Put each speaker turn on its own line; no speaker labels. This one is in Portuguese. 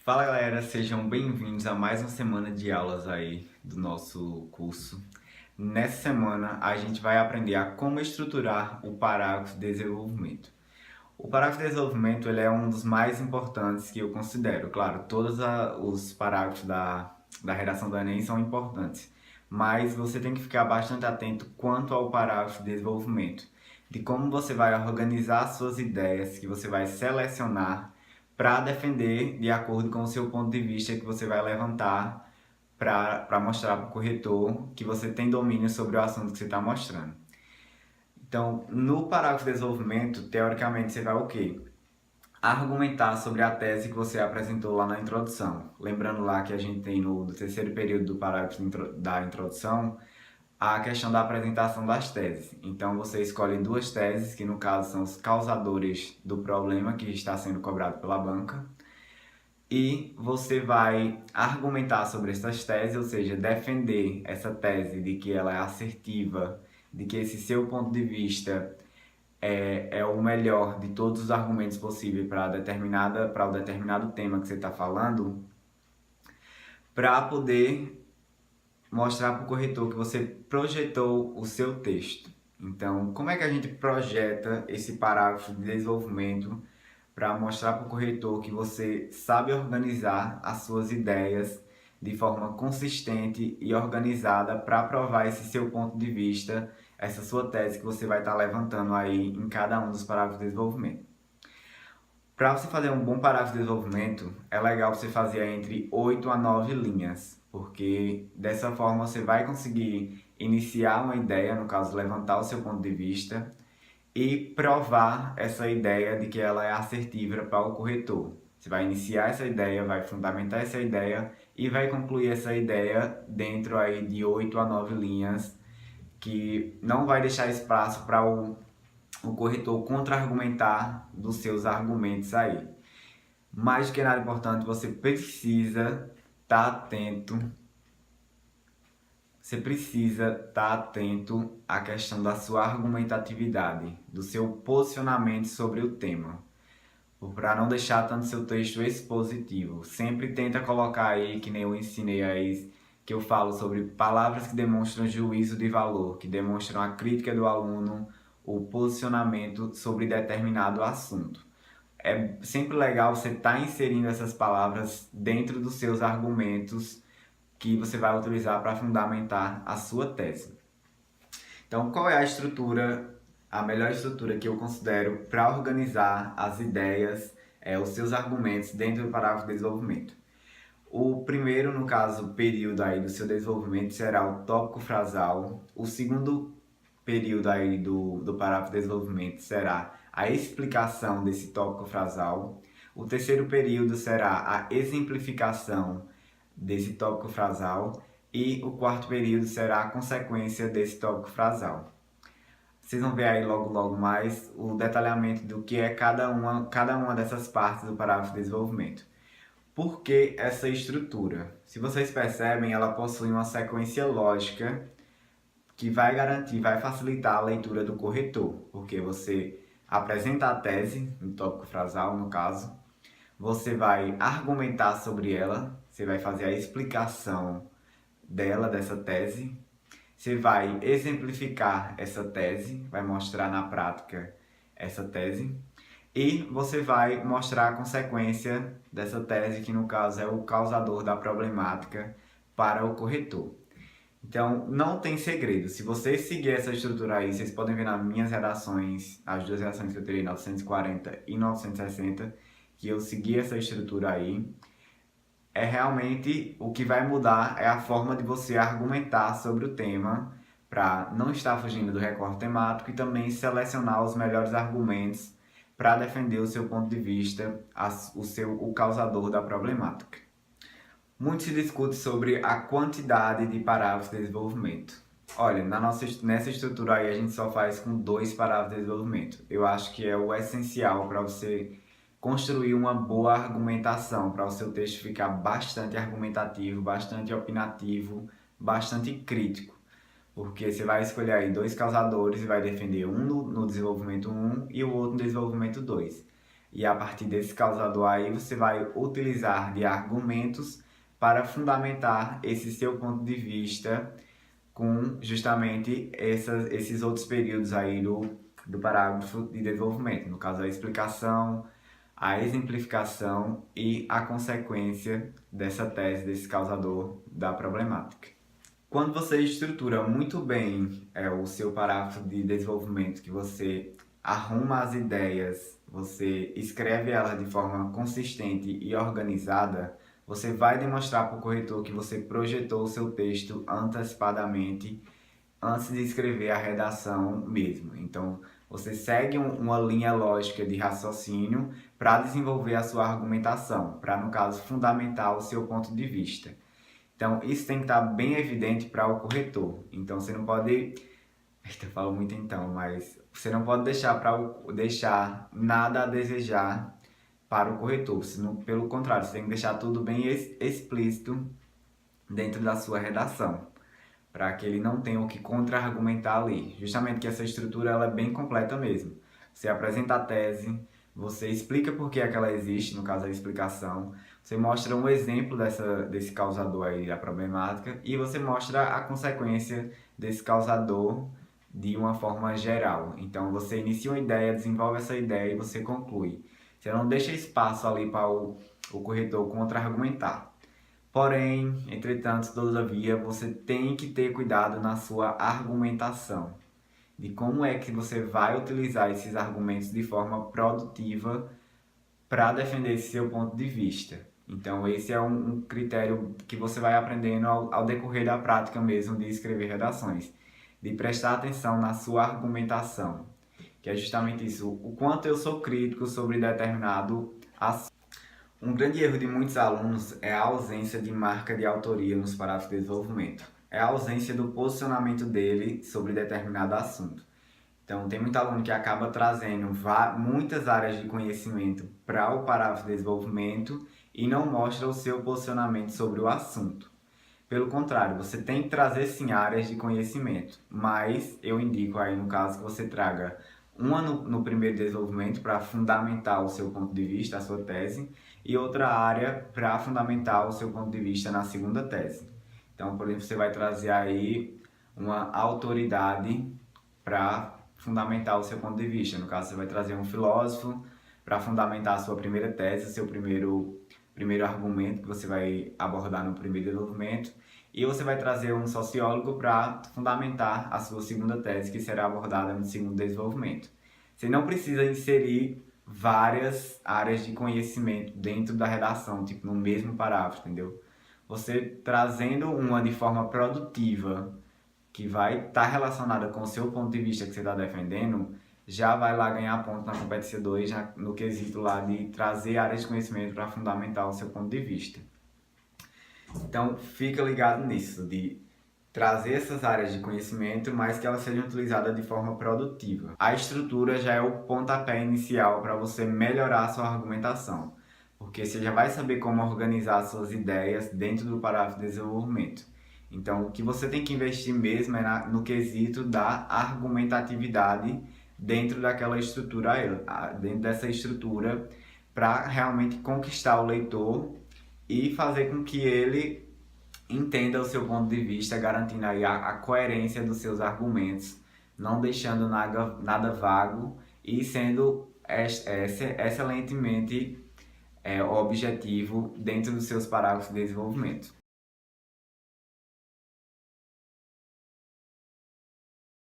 Fala galera, sejam bem-vindos a mais uma semana de aulas aí do nosso curso. Nessa semana a gente vai aprender a como estruturar o parágrafo de desenvolvimento. O parágrafo de desenvolvimento ele é um dos mais importantes que eu considero. Claro, todos os parágrafos da redação do Enem são importantes, mas você tem que ficar bastante atento quanto ao parágrafo de desenvolvimento, de como você vai organizar as suas ideias, que você vai selecionar para defender de acordo com o seu ponto de vista que você vai levantar para mostrar para o corretor que você tem domínio sobre o assunto que você está mostrando. Então, no parágrafo de desenvolvimento, teoricamente, você vai o quê? Argumentar sobre a tese que você apresentou lá na introdução. Lembrando lá que a gente tem no terceiro período do parágrafo da introdução a questão da apresentação das teses. Então você escolhe duas teses, que no caso são os causadores do problema que está sendo cobrado pela banca, e você vai argumentar sobre essas teses, ou seja, defender essa tese de que ela é assertiva, de que esse seu ponto de vista é o melhor de todos os argumentos possíveis para o determinado tema que você está falando, para poder mostrar para o corretor que você projetou o seu texto. Então, como é que a gente projeta esse parágrafo de desenvolvimento para mostrar para o corretor que você sabe organizar as suas ideias de forma consistente e organizada para provar esse seu ponto de vista, essa sua tese que você vai estar levantando aí em cada um dos parágrafos de desenvolvimento. Para você fazer um bom parágrafo de desenvolvimento, é legal você fazer entre 8 a 9 linhas, porque dessa forma você vai conseguir iniciar uma ideia, no caso levantar o seu ponto de vista, e provar essa ideia de que ela é assertiva para o corretor. Você vai iniciar essa ideia, vai fundamentar essa ideia e vai concluir essa ideia dentro aí de 8 a 9 linhas, que não vai deixar espaço para o corretor contra-argumentar dos seus argumentos aí. Mais do que nada importante, você precisa estar atento. Você precisa estar atento à questão da sua argumentatividade, do seu posicionamento sobre o tema, para não deixar tanto seu texto expositivo. Sempre tenta colocar aí, que nem eu ensinei aí, que eu falo sobre palavras que demonstram juízo de valor, que demonstram a crítica do aluno, o posicionamento sobre determinado assunto. É sempre legal você estar inserindo essas palavras dentro dos seus argumentos que você vai utilizar para fundamentar a sua tese. Então, qual é a estrutura, a melhor estrutura que eu considero para organizar as ideias, os seus argumentos dentro do parágrafo de desenvolvimento? O primeiro, no caso, período aí do seu desenvolvimento será o tópico frasal. O segundo período aí do parágrafo de desenvolvimento será a explicação desse tópico frasal. O terceiro período será a exemplificação desse tópico frasal. E o quarto período será a consequência desse tópico frasal. Vocês vão ver aí logo mais o detalhamento do que é cada uma dessas partes do parágrafo de desenvolvimento. Por que essa estrutura? Se vocês percebem, ela possui uma sequência lógica que vai garantir, vai facilitar a leitura do corretor, porque você apresenta a tese, no tópico frasal no caso, você vai argumentar sobre ela, você vai fazer a explicação dessa tese, você vai exemplificar essa tese, vai mostrar na prática essa tese, e você vai mostrar a consequência dessa tese, que no caso é o causador da problemática para o corretor. Então, não tem segredo. Se vocês seguirem essa estrutura aí, vocês podem ver nas minhas redações, as duas redações que eu tirei, 940 e 960, que eu segui essa estrutura aí. É realmente o que vai mudar é a forma de você argumentar sobre o tema, para não estar fugindo do recorte temático e também selecionar os melhores argumentos para defender o seu ponto de vista, o causador da problemática. Muito se discute sobre a quantidade de parágrafos de desenvolvimento. Olha, nessa estrutura aí a gente só faz com 2 parágrafos de desenvolvimento. Eu acho que é o essencial para você construir uma boa argumentação, para o seu texto ficar bastante argumentativo, bastante opinativo, bastante crítico. Porque você vai escolher aí 2 causadores e vai defender um no desenvolvimento 1 e o outro no desenvolvimento 2. e a partir desse causador aí você vai utilizar de argumentos para fundamentar esse seu ponto de vista com justamente esses outros períodos aí do parágrafo de desenvolvimento, no caso a explicação, a exemplificação e a consequência dessa tese, desse causador da problemática. Quando você estrutura muito bem o seu parágrafo de desenvolvimento, que você arruma as ideias, você escreve elas de forma consistente e organizada, você vai demonstrar para o corretor que você projetou o seu texto antecipadamente antes de escrever a redação mesmo. Então, você segue uma linha lógica de raciocínio para desenvolver a sua argumentação, para, no caso, fundamentar o seu ponto de vista. Então, isso tem que estar bem evidente para o corretor. Então, você não pode... Eu falo muito então, mas você não pode deixar nada a desejar para o corretor. Senão, pelo contrário, você tem que deixar tudo bem explícito dentro da sua redação, para que ele não tenha o que contra-argumentar ali. Justamente que essa estrutura ela é bem completa mesmo. Você apresenta a tese, você explica por que é que ela existe, no caso a explicação, você mostra um exemplo desse causador aí da problemática e você mostra a consequência desse causador de uma forma geral. Então você inicia uma ideia, desenvolve essa ideia e você conclui. Você não deixa espaço ali para o corretor contra-argumentar. Porém, entretanto, todavia, você tem que ter cuidado na sua argumentação, de como é que você vai utilizar esses argumentos de forma produtiva para defender esse seu ponto de vista. Então, esse é um critério que você vai aprendendo ao decorrer da prática mesmo de escrever redações, de prestar atenção na sua argumentação, que é justamente isso, o quanto eu sou crítico sobre determinado assunto. Um grande erro de muitos alunos é a ausência de marca de autoria nos parágrafos de desenvolvimento. É a ausência do posicionamento dele sobre determinado assunto. Então, tem muito aluno que acaba trazendo muitas áreas de conhecimento para o parágrafo de desenvolvimento e não mostra o seu posicionamento sobre o assunto. Pelo contrário, você tem que trazer sim áreas de conhecimento, mas eu indico aí no caso que você traga uma no primeiro desenvolvimento para fundamentar o seu ponto de vista, a sua tese, e outra área para fundamentar o seu ponto de vista na segunda tese. Então, por exemplo, você vai trazer aí uma autoridade para fundamentar o seu ponto de vista. No caso, você vai trazer um filósofo para fundamentar a sua primeira tese, o seu primeiro argumento que você vai abordar no primeiro desenvolvimento, e você vai trazer um sociólogo para fundamentar a sua segunda tese, que será abordada no segundo desenvolvimento. Você não precisa inserir várias áreas de conhecimento dentro da redação, tipo no mesmo parágrafo, entendeu? Você trazendo uma de forma produtiva, que vai estar relacionada com o seu ponto de vista que você está defendendo, já vai lá ganhar ponto na competência 2, no quesito lá de trazer áreas de conhecimento para fundamentar o seu ponto de vista. Então, fica ligado nisso, de trazer essas áreas de conhecimento, mas que elas sejam utilizadas de forma produtiva. A estrutura já é o pontapé inicial para você melhorar a sua argumentação, porque você já vai saber como organizar suas ideias dentro do parágrafo de desenvolvimento. Então, o que você tem que investir mesmo é no quesito da argumentatividade dentro daquela estrutura, dentro dessa estrutura, para realmente conquistar o leitor e fazer com que ele entenda o seu ponto de vista, garantindo aí a coerência dos seus argumentos, não deixando nada vago e sendo excelentemente objetivo dentro dos seus parágrafos de desenvolvimento.